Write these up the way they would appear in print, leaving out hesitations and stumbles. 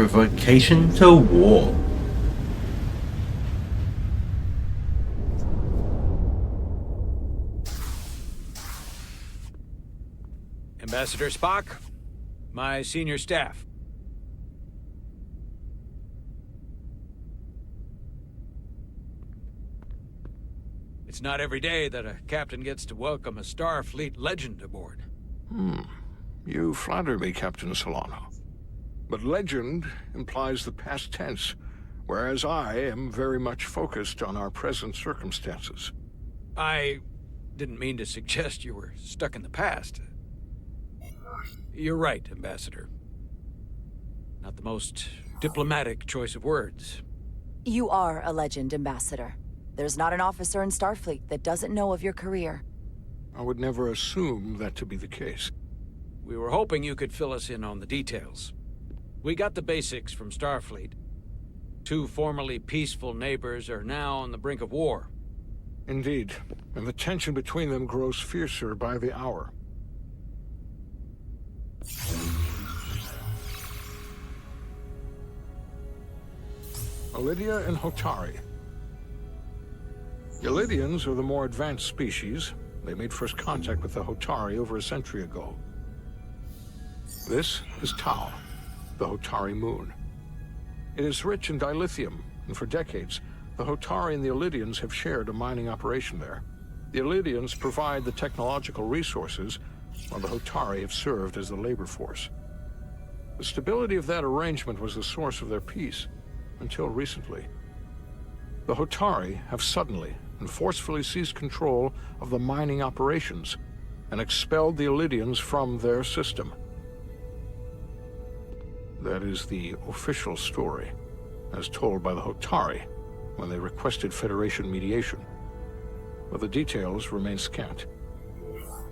provocation to war. Ambassador Spock, my senior staff. It's not every day that a captain gets to welcome a Starfleet legend aboard. You flatter me, Captain Solano. But legend implies the past tense, whereas I am very much focused on our present circumstances. I didn't mean to suggest you were stuck in the past. You're right, Ambassador. Not the most diplomatic choice of words. You are a legend, Ambassador. There's not an officer in Starfleet that doesn't know of your career. I would never assume that to be the case. We were hoping you could fill us in on the details. We got the basics from Starfleet. Two formerly peaceful neighbors are now on the brink of war. Indeed, and the tension between them grows fiercer by the hour. Elydia and Hotari. The Elydians are the more advanced species. They made first contact with the Hotari over a century ago. This is Tau, the Hotari moon. It is rich in dilithium, and for decades, the Hotari and the Elydians have shared a mining operation there. The Elydians provide the technological resources, while the Hotari have served as the labor force. The stability of that arrangement was the source of their peace, until recently. The Hotari have suddenly and forcefully seized control of the mining operations and expelled the Elydians from their system. That is the official story, as told by the Hotari when they requested Federation mediation. But the details remain scant.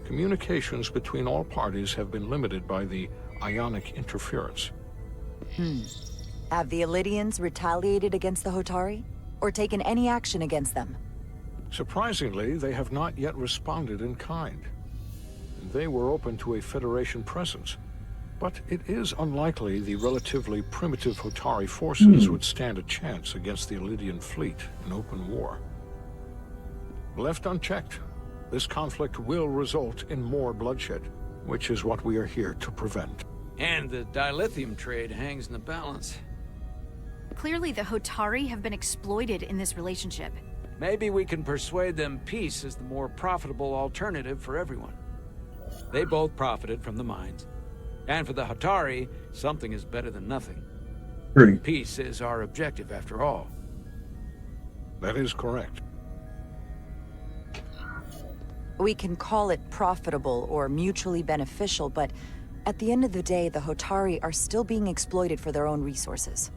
Communications between all parties have been limited by the ionic interference. Have the Elydians retaliated against the Hotari? Or taken any action against them? Surprisingly, they have not yet responded in kind. They were open to a Federation presence, but it is unlikely the relatively primitive Hotari forces would stand a chance against the Elydian fleet in open war. Left unchecked, this conflict will result in more bloodshed, which is what we are here to prevent. And the dilithium trade hangs in the balance. Clearly, the Hotari have been exploited in this relationship. Maybe we can persuade them peace is the more profitable alternative for everyone. They both profited from the mines. And for the Hotari, something is better than nothing. True. Peace is our objective, after all. That is correct. We can call it profitable or mutually beneficial, but at the end of the day, the Hotari are still being exploited for their own resources.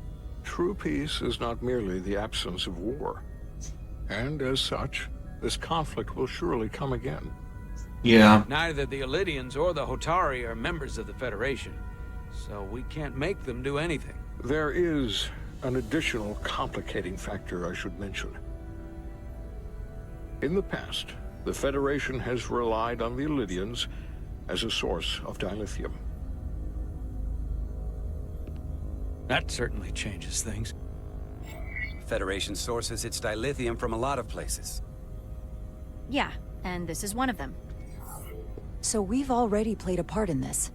True peace is not merely the absence of war. And as such, this conflict will surely come again. Yeah. Neither the Elydians or the Hotari are members of the Federation, so we can't make them do anything. There is an additional complicating factor I should mention. In the past, the Federation has relied on the Elydians as a source of dilithium. That certainly changes things. The Federation sources its dilithium from a lot of places. Yeah, and this is one of them. So we've already played a part in this.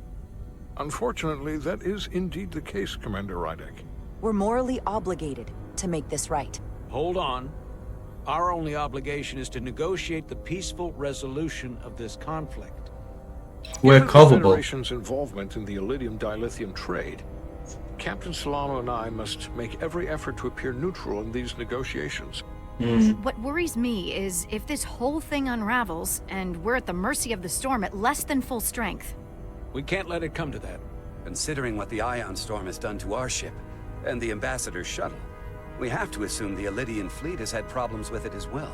Unfortunately, that is indeed the case, Commander Rydek. We're morally obligated to make this right. Hold on. Our only obligation is to negotiate the peaceful resolution of this conflict. We're Given the culpable. Federation's involvement in the Elydium dilithium trade, Captain Solano and I must make every effort to appear neutral in these negotiations. What worries me is if this whole thing unravels, and we're at the mercy of the storm at less than full strength. We can't let it come to that. Considering what the Ion Storm has done to our ship, and the Ambassador's shuttle, we have to assume the Elydian fleet has had problems with it as well.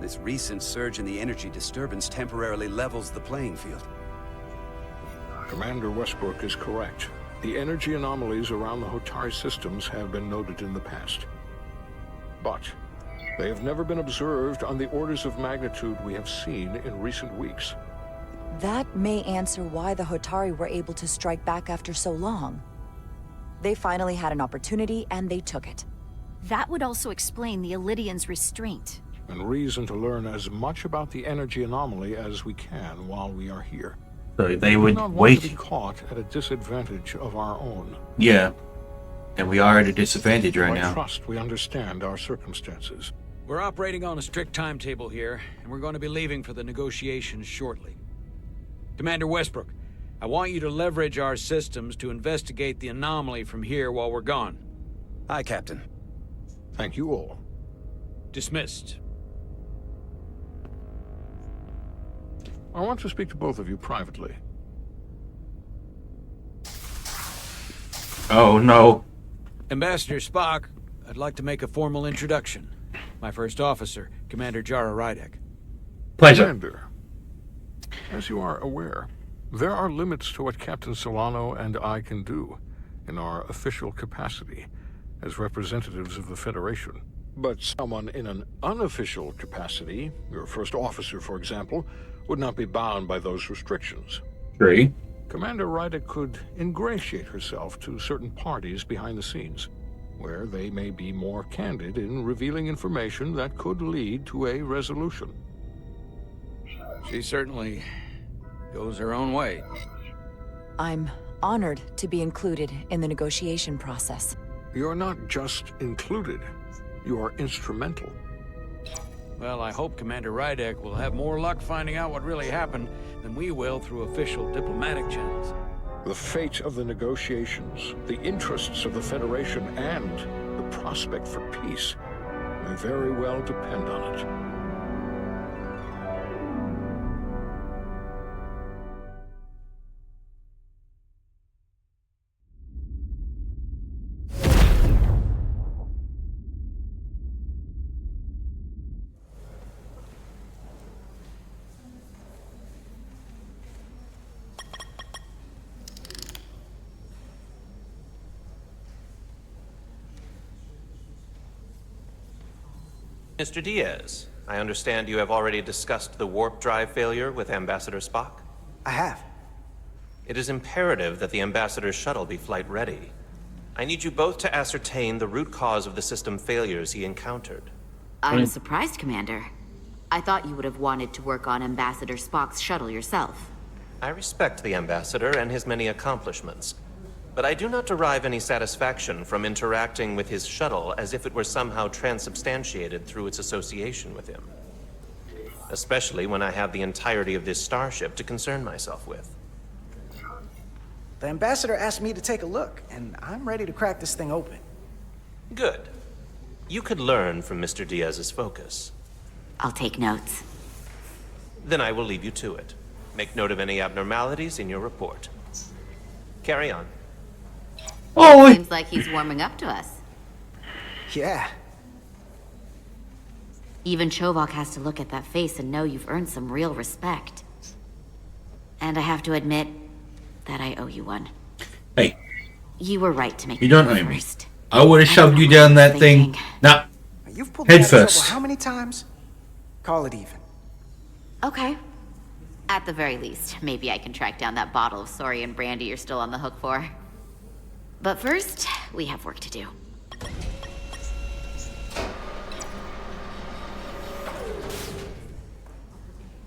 This recent surge in the energy disturbance temporarily levels the playing field. Commander Westbrook is correct. The energy anomalies around the Hotari systems have been noted in the past. But they have never been observed on the orders of magnitude we have seen in recent weeks. That may answer why the Hotari were able to strike back after so long. They finally had an opportunity, and they took it. That would also explain the Elydians' restraint. And reason to learn as much about the energy anomaly as we can while we are here. So they We would do not want to be wait. caught at a disadvantage of our own. Yeah. And we are at a disadvantage right I now. trust we understand our circumstances. We're operating on a strict timetable here, and we're going to be leaving for the negotiations shortly. Commander Westbrook, I want you to leverage our systems to investigate the anomaly from here while we're gone. Aye, Captain. Thank you all. Dismissed. I want to speak to both of you privately. Oh no. Ambassador Spock, I'd like to make a formal introduction. My first officer, Commander Jara Rydek. Pleasure. Commander, as you are aware, there are limits to what Captain Solano and I can do in our official capacity as representatives of the Federation. But someone in an unofficial capacity, your first officer, for example, would not be bound by those restrictions. True. Commander Rydek could ingratiate herself to certain parties behind the scenes, where they may be more candid in revealing information that could lead to a resolution. She certainly goes her own way. I'm honored to be included in the negotiation process. You're not just included, you're instrumental. Well, I hope Commander Rydek will have more luck finding out what really happened than we will through official diplomatic channels. The fate of the negotiations, the interests of the Federation, and the prospect for peace may very well depend on it. Mr. Diaz, I understand you have already discussed the warp drive failure with Ambassador Spock? I have. It is imperative that the Ambassador's shuttle be flight ready. I need you both to ascertain the root cause of the system failures he encountered. I'm surprised, Commander. I thought you would have wanted to work on Ambassador Spock's shuttle yourself. I respect the Ambassador and his many accomplishments, but I do not derive any satisfaction from interacting with his shuttle as if it were somehow transubstantiated through its association with him. Especially when I have the entirety of this starship to concern myself with. The ambassador asked me to take a look, and I'm ready to crack this thing open. Good. You could learn from Mr. Diaz's focus. I'll take notes. Then I will leave you to it. Make note of any abnormalities in your report. Carry on. Oh, Seems like he's warming up to us. Yeah. Even Chovok has to look at that face and know you've earned some real respect. And I have to admit that I owe you one. hey, You were right to make you don't me owe me. first. I would have shoved you down that thing. Nah. You've pulled me Head out of trouble first. how many times? Call it even. Okay. At the very least, maybe I can track down that bottle of Saurian brandy you're still on the hook for. But first, we have work to do.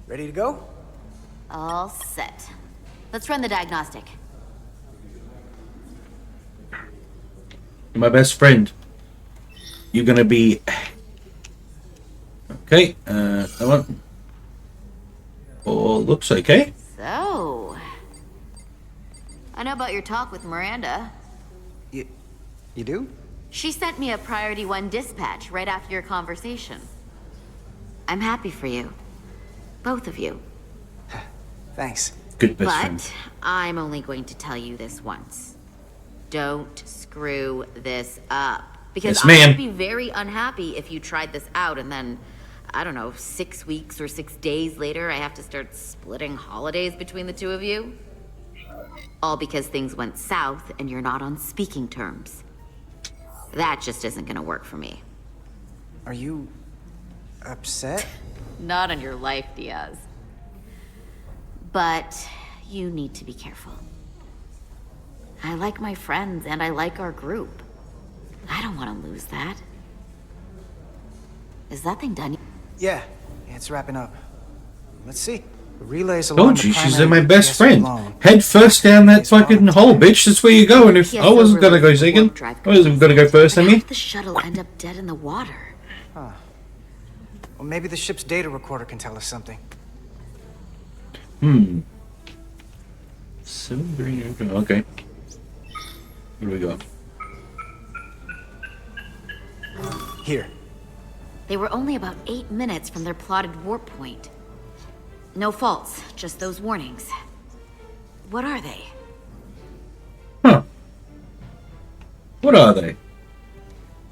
Ready to go? All set. Let's run the diagnostic. You're my best friend. You're gonna be... Okay, that one. All looks okay. So... I know about your talk with Miranda. You do? She sent me a Priority 1 dispatch right after your conversation. I'm happy for you. Both of you. Thanks. Good best friend. But I'm only going to tell you this once. Don't screw this up. Because Yes, I ma'am. would be very unhappy if you tried this out and then, I don't know, 6 weeks or 6 days later, I have to start splitting holidays between the two of you. All because things went south and you're not on speaking terms. That just isn't gonna work for me. Are you upset? Not on your life, Diaz. But you need to be careful. I like my friends and I like our group. I don't want to lose that. Is that thing done? Yeah, it's wrapping up. Let's see. The relays along Told the you, she's primary my best UPS friend. alone. Head first down that It's fucking probably hole, bitch. That's where you go. And if Yes, I wasn't the gonna go warp second, drive I wasn't gonna go first. I But mean, how did the shuttle end up dead in the water? Well, maybe the ship's data recorder can tell us something. 7 green. Okay. Here we go. Here. They were only about 8 minutes from their plotted warp point. No faults, just those warnings. What are they? Huh. What are they?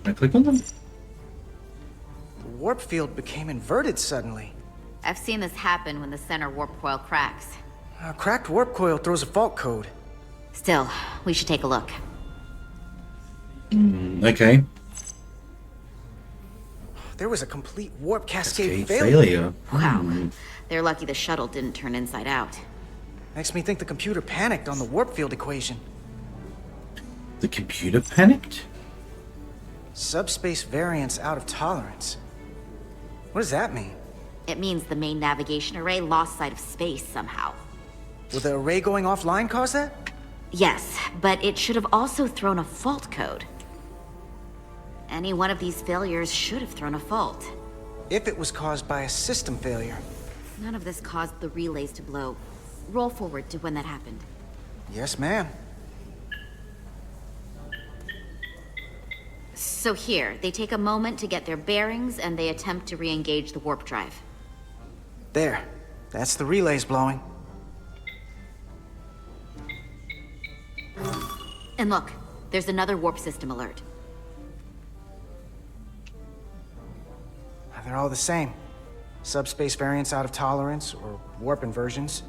Can I click on them? The warp field became inverted suddenly. I've seen this happen when the center warp coil cracks. A cracked warp coil throws a fault code. Still, we should take a look. Okay. There was a complete warp Cascade cascade failure. failure. Wow. They're lucky the shuttle didn't turn inside out. Makes me think the computer panicked on the warp field equation. The computer panicked? Subspace variance out of tolerance. What does that mean? It means the main navigation array lost sight of space somehow. Will the array going offline cause that? Yes, but it should have also thrown a fault code. Any one of these failures should have thrown a fault. If it was caused by a system failure. None of this caused the relays to blow. Roll forward to when that happened. Yes, ma'am. So here, they take a moment to get their bearings and they attempt to re-engage the warp drive. There. That's the relays blowing. And look, there's another warp system alert. They're all the same. Subspace variance out of tolerance, or warp inversions.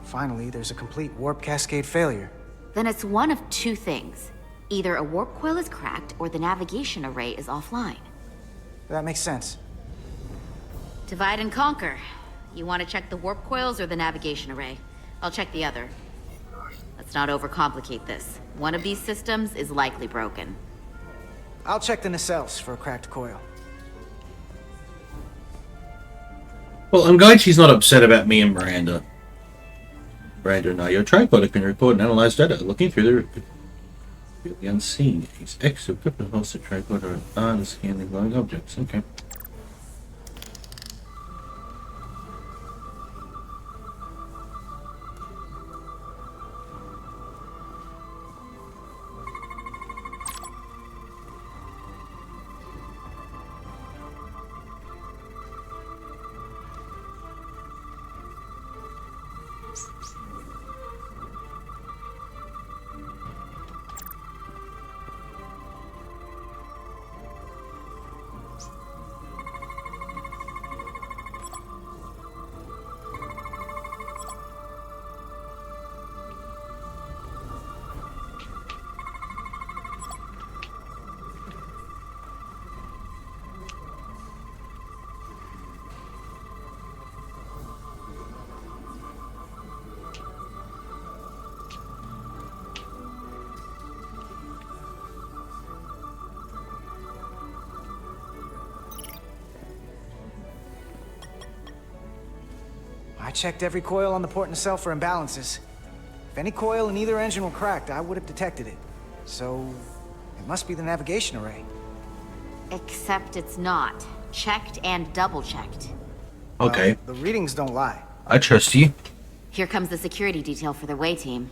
Finally, there's a complete warp cascade failure. Then it's one of two things. Either a warp coil is cracked or the navigation array is offline. That makes sense. Divide and conquer. You want to check the warp coils or the navigation array? I'll check the other. Let's not overcomplicate this. One of these systems is likely broken. I'll check the nacelles for a cracked coil. Well, I'm glad she's not upset about me and Miranda. Miranda, now your tricorder can record and analyze data. Looking through the unseen. Its extra equipment holds the tricorder on to scan the glowing objects. Okay. I checked every coil on the port nacelle for imbalances. If any coil in either engine were cracked, I would have detected it. So, it must be the navigation array. Except it's not. Checked and double-checked. Okay. The readings don't lie. I trust you. Here comes the security detail for the way team.